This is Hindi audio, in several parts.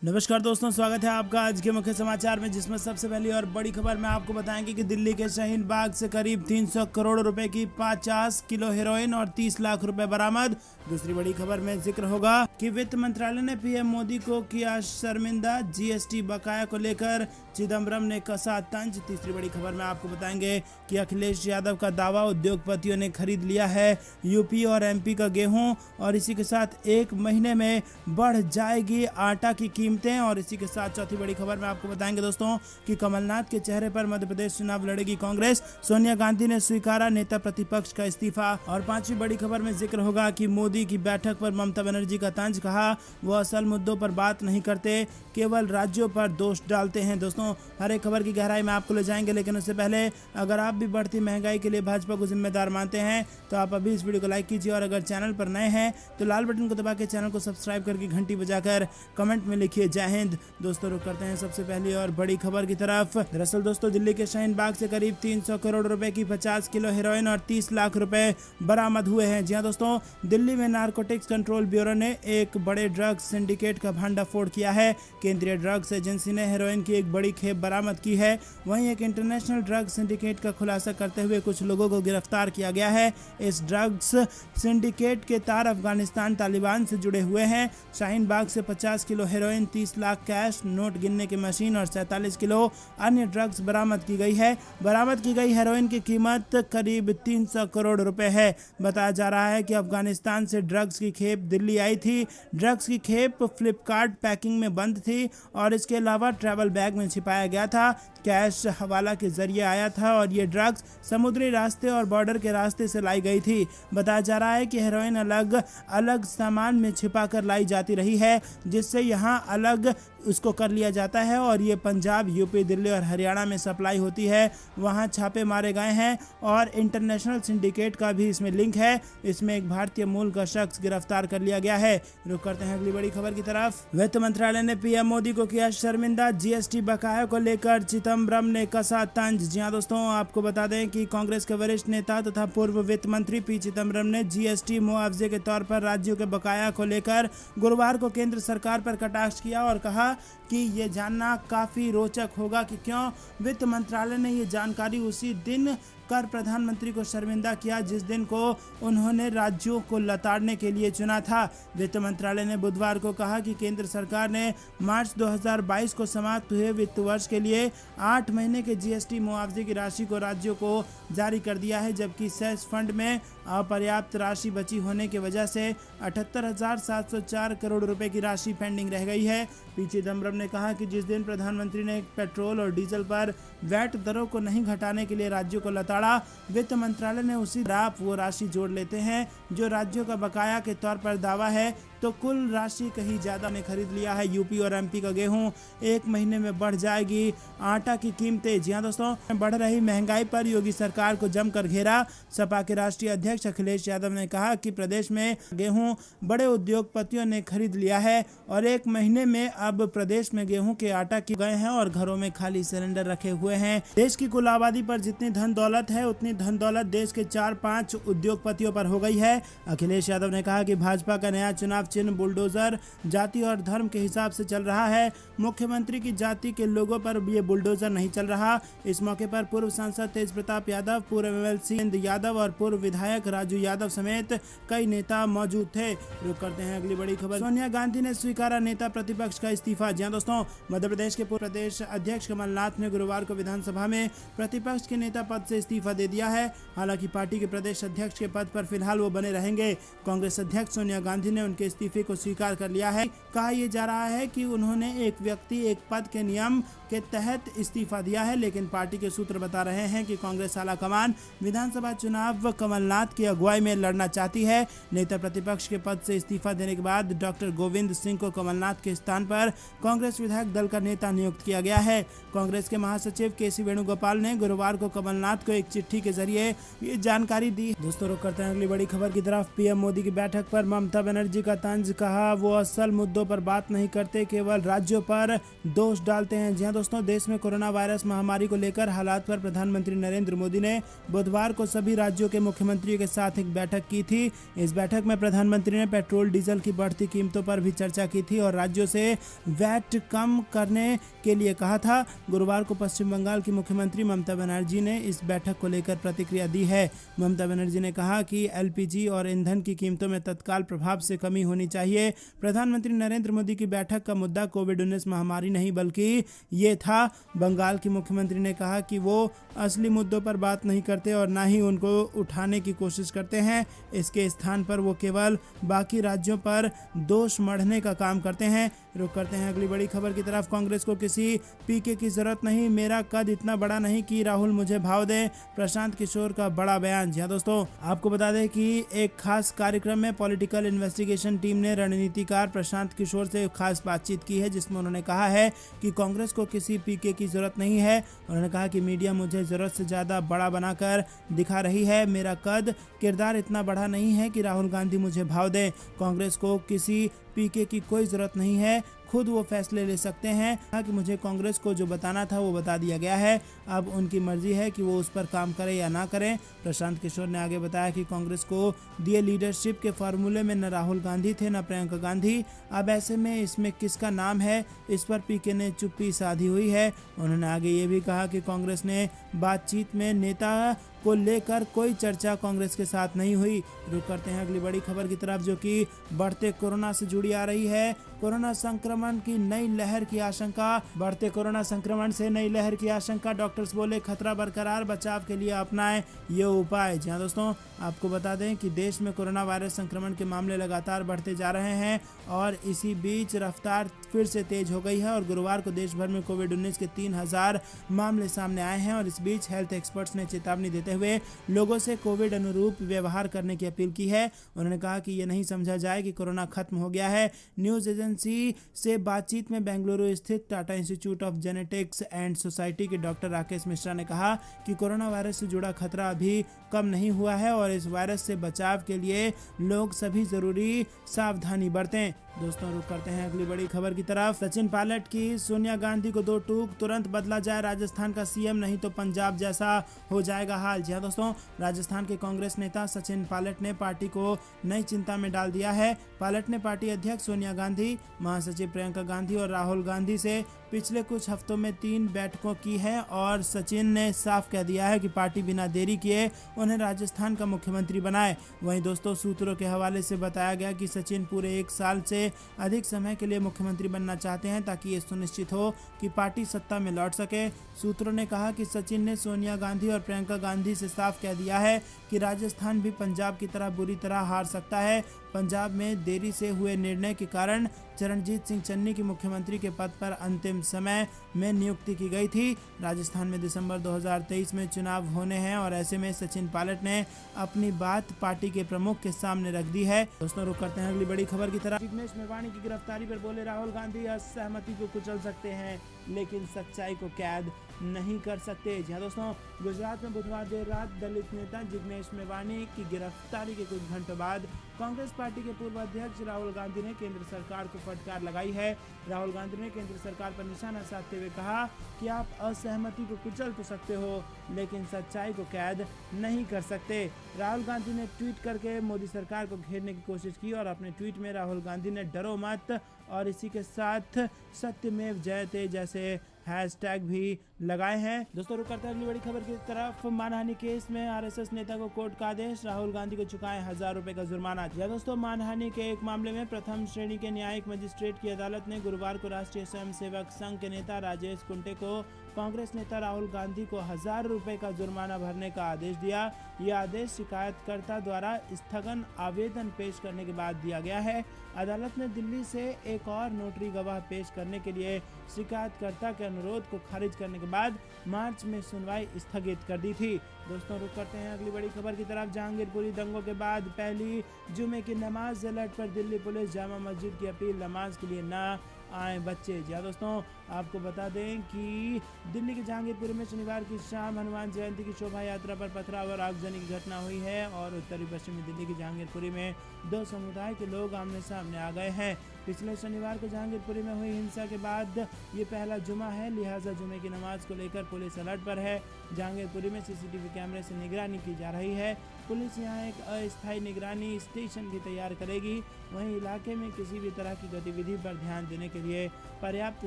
नमस्कार दोस्तों, स्वागत है आपका आज के मुख्य समाचार में, जिसमें सबसे पहली और बड़ी खबर में आपको बताएंगे कि दिल्ली के शाहीन बाग से करीब 300 करोड़ रुपए की 50 किलो हेरोइन और 30 लाख रुपए बरामद। दूसरी बड़ी खबर में जिक्र होगा कि वित्त मंत्रालय ने पीएम मोदी को किया शर्मिंदा, जीएसटी बकाया को लेकर चिदम्बरम ने कसा तंज। तीसरी बड़ी खबर में आपको बताएंगे कि अखिलेश यादव का दावा, उद्योगपतियों ने खरीद लिया है यूपी और एमपी का गेहूं, और इसी के साथ एक महीने में बढ़ जाएगी आटा की कीमतें। और इसी के साथ चौथी बड़ी खबर में आपको बताएंगे दोस्तों कि कमलनाथ के चेहरे पर मध्य प्रदेश चुनाव लड़ेगी कांग्रेस, सोनिया गांधी ने स्वीकारा नेता प्रतिपक्ष का इस्तीफा। और पांचवी बड़ी खबर में जिक्र होगा कि मोदी की बैठक पर ममता बनर्जी का तंज, कहा वो असल मुद्दों पर बात नहीं करते, केवल राज्यों पर दोष डालते हैं। दोस्तों, हर एक खबर की गहराई में आपको ले जाएंगे, लेकिन उससे पहले अगर आप भी बढ़ती महंगाई के लिए भाजपा को जिम्मेदार मानते हैं तो आप अभी इस वीडियो को लाइक कीजिए, और अगर चैनल पर नए हैं तो लाल बटन को दबा के चैनल को सब्सक्राइब करके घंटी बजाकर कमेंट में लिखिए जय हिंद। दोस्तों, रुक करते हैं सबसे पहली और बड़ी खबर की तरफ। दरअसल दोस्तों, दिल्ली के शाहीन बाग से करीब 300 करोड़ रुपए की 50 किलो हेरोइन और 30 लाख रुपए बरामद हुए हैं। जी हां दोस्तों, दिल्ली में नारकोटिक्स कंट्रोल ब्यूरो ने एक बड़े ड्रग्स सिंडिकेट का भंडाफोड़ किया है। केंद्रीय ड्रग्स एजेंसी ने हेरोइन की एक बड़ी खेप बरामद की है। वहीं एक इंटरनेशनल ड्रग्स सिंडिकेट का खुलासा करते हुए कुछ लोगों को गिरफ्तार किया गया है। इस ड्रग्स सिंडिकेट के तार अफगानिस्तान तालिबान से जुड़े हुए हैं। शाहीन बाग से 50 kilo heroin, 30 lakh cash, note गिनने की मशीन और 47 किलो अन्य ड्रग्स बरामद की गई है। बरामद की गई हेरोइन की कीमत करीब 300 करोड़ रुपए है। बताया जा रहा है कि अफगानिस्तान से ड्रग्स की खेप दिल्ली आई थी। ड्रग्स की खेप फ्लिपकार्ट पैकिंग में बंद थी और इसके अलावा ट्रैवल बैग में छिपाया गया था। कैश हवाला के जरिए आया था और ये ड्रग्स समुद्री रास्ते और बॉर्डर के रास्ते से लाई गई थी। बताया जा रहा है कि हेरोइन अलग अलग सामान में छिपाकर लाई जाती रही है, जिससे यहाँ अलग उसको कर लिया जाता है और ये पंजाब, यूपी, दिल्ली और हरियाणा में सप्लाई होती है। वहाँ छापे मारे गए हैं और इंटरनेशनल सिंडिकेट का भी इसमें लिंक है। इसमें एक भारतीय मूल का शख्स गिरफ्तार कर लिया गया है। रुक करते हैं अगली बड़ी खबर की तरफ। वित्त मंत्रालय ने पीएम मोदी को किया शर्मिंदा, जीएसटी बकाया को लेकर चिदम्बरम ने कसा तंज। जी हां दोस्तों, आपको बता दें कि कांग्रेस के वरिष्ठ नेता तथा पूर्व वित्त मंत्री पी चिदम्बरम ने जीएसटी मुआवजे के तौर पर राज्यों के बकाया को लेकर गुरुवार को केंद्र सरकार पर कटाक्ष किया और कहा कि ये जानना काफ़ी रोचक होगा कि क्यों वित्त मंत्रालय ने ये जानकारी उसी दिन कर प्रधानमंत्री को शर्मिंदा किया जिस दिन को उन्होंने राज्यों को लताड़ने के लिए चुना था। वित्त मंत्रालय ने बुधवार को कहा कि केंद्र सरकार ने मार्च 2022 को समाप्त हुए वित्त वर्ष के लिए 8 महीने के जीएसटी मुआवजे की राशि को राज्यों को जारी कर दिया है, जबकि सेस फंड में अपर्याप्त राशि बची होने की वजह से 78,704 करोड़ रुपए की राशि पेंडिंग रह गई है। पी चिदम्बरम ने कहा कि जिस दिन प्रधानमंत्री ने पेट्रोल और डीजल पर वैट दरों को नहीं घटाने के लिए राज्यों को लताड़ा, वित्त मंत्रालय ने उसी रात वो राशि जोड़ लेते हैं जो राज्यों का बकाया के तौर पर दावा है, तो कुल राशि कहीं ज्यादा ने खरीद लिया है। यूपी और एमपी का गेहूं एक महीने में बढ़ जाएगी आटा की कीमतें। जी हां दोस्तों, बढ़ रही महंगाई पर योगी सरकार को जमकर घेरा। सपा के राष्ट्रीय अध्यक्ष अखिलेश यादव ने कहा कि प्रदेश में गेहूं बड़े उद्योगपतियों ने खरीद लिया है और एक महीने में अब प्रदेश में गेहूं के आटा की गए हैं और घरों में खाली सिलेंडर रखे हुए हैं। देश की कुल आबादी पर जितनी धन दौलत है उतनी धन दौलत देश के 4-5 उद्योगपतियों पर हो गई है। अखिलेश यादव ने कहा कि भाजपा का नया चुनाव चिन्ह बुलडोजर जाति और धर्म के हिसाब से चल रहा है। मुख्यमंत्री की जाति के लोगों पर ये बुलडोजर नहीं चल रहा। इस मौके पर पूर्व सांसद तेज प्रताप यादव, पूर्व एमएलसी यादव और पूर्व विधायक राजू यादव समेत कई नेता मौजूद थे। रुक करते हैं अगली बड़ी खबर। सोनिया गांधी ने स्वीकारा नेता प्रतिपक्ष का इस्तीफा। जी हां दोस्तों, मध्य प्रदेश के पूर्व प्रदेश अध्यक्ष कमलनाथ ने गुरुवार को विधानसभा में प्रतिपक्ष के नेता पद से इस्तीफा दे दिया है। हालांकि पार्टी के प्रदेश अध्यक्ष के पद पर फिलहाल वो बने रहेंगे। कांग्रेस अध्यक्ष सोनिया गांधी ने उनके इस्तीफे को स्वीकार कर लिया है। कहा यह जा रहा है कि उन्होंने एक व्यक्ति एक पद के नियम के तहत इस्तीफा दिया है, लेकिन पार्टी के सूत्र बता रहे हैं कि कांग्रेस आला कमान विधानसभा चुनाव कमलनाथ की अगुवाई में लड़ना चाहती है। नेता प्रतिपक्ष के पद से इस्तीफा देने के बाद डॉक्टर गोविंद सिंह को कमलनाथ के स्थान पर कांग्रेस विधायक दल का नेता नियुक्त किया गया है। कांग्रेस के महासचिव केसी वेणुगोपाल ने गुरुवार को कमलनाथ को एक चिट्ठी के जरिए ये जानकारी दी। दोस्तों, रुक करते हैं अगली बड़ी खबर की तरफ। पीएम मोदी की बैठक पर ममता बनर्जी का तंज कहा वो असल मुद्दों पर बात नहीं करते, केवल राज्यों पर दोष डालते हैं। जी हां दोस्तों, देश में कोरोना वायरस महामारी को लेकर हालात पर प्रधानमंत्री नरेंद्र मोदी ने बुधवार को सभी राज्यों के मुख्यमंत्रियों के साथ एक बैठक की थी। इस बैठक में प्रधानमंत्री ने पेट्रोल डीजल की बढ़ती कीमतों पर भी चर्चा की थी और राज्यों से वैट कम करने के लिए कहा था। गुरुवार को पश्चिम बंगाल की मुख्यमंत्री ममता बनर्जी ने इस बैठक को लेकर प्रतिक्रिया दी है। ममता बनर्जी ने कहा कि एलपीजी और ईंधन की कीमतों में तत्काल प्रभाव से कमी होनी चाहिए। प्रधानमंत्री नरेंद्र मोदी की बैठक का मुद्दा कोविड-19 महामारी नहीं बल्कि ये था। बंगाल की मुख्यमंत्री ने कहा कि वो असली मुद्दों पर बात नहीं करते और ना ही उनको उठाने की कोशिश करते हैं। इसके स्थान पर वो केवल बाकी राज्यों पर दोष मढ़ने का काम करते हैं। रुक करते हैं अगली बड़ी खबर की तरफ। कांग्रेस को किसी पीके की जरूरत नहीं, मेरा कद इतना बड़ा नहीं कि राहुल मुझे भाव दे, प्रशांत किशोर का बड़ा बयान। जी दोस्तों, आपको बता दें कि एक खास कार्यक्रम में पॉलिटिकल इन्वेस्टिगेशन टीम ने रणनीतिकार प्रशांत किशोर से खास बातचीत की है, जिसमें उन्होंने कहा है कि कांग्रेस को किसी पीके की जरूरत नहीं है। उन्होंने कहा कि मीडिया मुझे जरूरत से ज्यादा बड़ा बनाकर दिखा रही है, मेरा कद किरदार इतना बड़ा नहीं है कि राहुल गांधी मुझे भाव दे। कांग्रेस को किसी पीके की कोई जरूरत नहीं है, खुद वो फैसले ले सकते हैं। कहा कि मुझे कांग्रेस को जो बताना था वो बता दिया गया है, अब उनकी मर्जी है कि वो उस पर काम करें या ना करें। प्रशांत किशोर ने आगे बताया कि कांग्रेस को दिए लीडरशिप के फार्मूले में न राहुल गांधी थे न प्रियंका गांधी, अब ऐसे में इसमें किसका नाम है, इस पर पीके ने चुप्पी साधी हुई है। उन्होंने आगे ये भी कहा कि कांग्रेस ने बातचीत में नेता को लेकर कोई चर्चा कांग्रेस के साथ नहीं हुई। रुक करते हैं अगली बड़ी खबर की तरफ, जो कि बढ़ते कोरोना से जुड़ी आ रही है। कोरोना संक्रमण की नई लहर की आशंका, बढ़ते कोरोना संक्रमण से नई लहर की आशंका, डॉक्टर्स बोले खतरा बरकरार, बचाव के लिए अपनाएं ये उपाय। जी हाँ दोस्तों, आपको बता दें कि देश में कोरोना वायरस संक्रमण के मामले लगातार बढ़ते जा रहे हैं और इसी बीच रफ्तार फिर से तेज हो गई है और गुरुवार को देश भर में कोविड-19 के 3000 मामले सामने आए हैं। और इस बीच हेल्थ एक्सपर्ट्स ने चेतावनी देते हुए लोगों से कोविड अनुरूप व्यवहार करने की अपील की है। उन्होंने कहा कि ये नहीं समझा जाए कि कोरोना खत्म हो गया है। न्यूज एजेंसी से बातचीत में बेंगलुरु स्थित Tata institute of genetics and society के डॉक्टर राकेश मिश्रा ने कहा कि कोरोना वायरस से जुड़ा खतरा अभी कम नहीं हुआ है और इस वायरस से बचाव के लिए लोग सभी जरूरी सावधानी बरतें। दोस्तों, रुक करते हैं अगली बड़ी खबर की तरफ। सचिन पायलट की सोनिया गांधी को दो टूक, तुरंत बदला जाए राजस्थान का सीएम, नहीं तो पंजाब जैसा हो जाएगा हाल। जी हाँ दोस्तों, राजस्थान के कांग्रेस नेता सचिन पायलट ने पार्टी को नई चिंता में डाल दिया है। पायलट ने पार्टी अध्यक्ष सोनिया गांधी, महासचिव प्रियंका गांधी और राहुल गांधी से पिछले कुछ हफ्तों में 3 बैठकों की है और सचिन ने साफ कह दिया है कि पार्टी बिना देरी किए उन्हें राजस्थान का मुख्यमंत्री बनाए। वहीं दोस्तों, सूत्रों के हवाले से बताया गया कि सचिन पूरे 1 साल से अधिक समय के लिए मुख्यमंत्री बनना चाहते हैं ताकि ये सुनिश्चित हो कि पार्टी सत्ता में लौट सके। सूत्रों ने कहा कि सचिन ने सोनिया गांधी और प्रियंका गांधी से साफ कह दिया है कि राजस्थान भी पंजाब की तरह बुरी तरह हार सकता है। पंजाब में देरी से हुए निर्णय के कारण चरणजीत सिंह चन्नी की मुख्यमंत्री के पद पर अंतिम समय में नियुक्ति की गई थी। राजस्थान में दिसंबर 2023 में चुनाव होने हैं और ऐसे में सचिन पायलट ने अपनी बात पार्टी के प्रमुख के सामने रख दी है। दोस्तों, रुक करते हैं अगली बड़ी खबर की तरफ। जिग्नेश मेवाणी की गिरफ्तारी पर बोले राहुल गांधी असहमति को कुचल सकते हैं लेकिन सच्चाई को कैद नहीं कर सकते। जी हाँ दोस्तों, गुजरात में बुधवार देर रात दलित नेता जिग्नेश मेवाणी की गिरफ्तारी के कुछ घंटों बाद कांग्रेस पार्टी के पूर्व अध्यक्ष राहुल गांधी ने केंद्र सरकार को फटकार लगाई है। राहुल गांधी ने केंद्र सरकार पर निशाना साधते हुए कहा कि आप असहमति को कुचल तो सकते हो लेकिन सच्चाई को कैद नहीं कर सकते। राहुल गांधी ने ट्वीट करके मोदी सरकार को घेरने की कोशिश की और अपने ट्वीट में राहुल गांधी ने डरो मत और इसी के साथ सत्यमेव जयते जैसे हैशटैग भी लगाए हैं। दोस्तों, रुक करते हैं अगली बड़ी खबर की तरफ। मानहानि केस में आरएसएस नेता को कोर्ट का आदेश, राहुल गांधी को चुकाएं 1000 रुपए का जुर्माना। या दोस्तों, मानहानि के एक मामले में प्रथम श्रेणी के न्यायिक मजिस्ट्रेट की अदालत ने गुरुवार को राष्ट्रीय स्वयंसेवक संघ के नेता राजेश कुंटे को कांग्रेस नेता राहुल गांधी को 1000 रुपए का जुर्माना भरने का आदेश दिया। यह आदेश शिकायतकर्ता द्वारा स्थगन आवेदन पेश करने के बाद दिया गया है। अदालत ने दिल्ली से एक और नोटरी गवाह पेश करने के लिए शिकायतकर्ता के अनुरोध को खारिज करने के बाद मार्च में सुनवाई स्थगित कर दी थी। दोस्तों, रुक करते हैं अगली बड़ी खबर की तरफ। जहांगीरपुरी दंगों के बाद पहली जुमे की नमाज अलर्ट पर दिल्ली पुलिस, जामा मस्जिद की अपील, नमाज के लिए ना आए बच्चे। जी हाँ दोस्तों, आपको बता दें कि दिल्ली के जहांगीरपुरी में शनिवार की शाम हनुमान जयंती की शोभा यात्रा पर पथराव और आगजनी की घटना हुई है और उत्तरी पश्चिमी दिल्ली के जहांगीरपुरी में दो समुदाय के लोग आमने सामने आ गए हैं। पिछले शनिवार को जहांगीरपुरी में हुई हिंसा के बाद ये पहला जुमा है, लिहाजा जुमे की नमाज को लेकर पुलिस अलर्ट पर है। जहांगीरपुरी में सीसीटीवी कैमरे से निगरानी की जा रही है। पुलिस यहां एक अस्थायी निगरानी स्टेशन भी तैयार करेगी। वहीं इलाके में किसी भी तरह की गतिविधि पर ध्यान देने के लिए पर्याप्त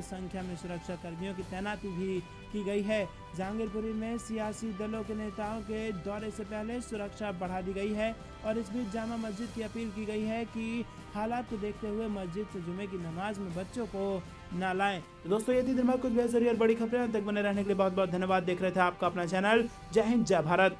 संख्या में सुरक्षा कर्मियों की तैनाती भी की गई है। जहांगीरपुरी में सियासी दलों के नेताओं के दौरे से पहले सुरक्षा बढ़ा दी गई है और इस बीच जामा मस्जिद की अपील की गई है कि हालात को देखते हुए मस्जिद से जुमे की नमाज में बच्चों को ना लाएं। तो दोस्तों, ये थी दिन भर कुछ बेहतरीन और बड़ी खबरें। तक बने रहने के लिए बहुत बहुत धन्यवाद। देख रहे थे आपका अपना चैनल। जय हिंद, जय भारत।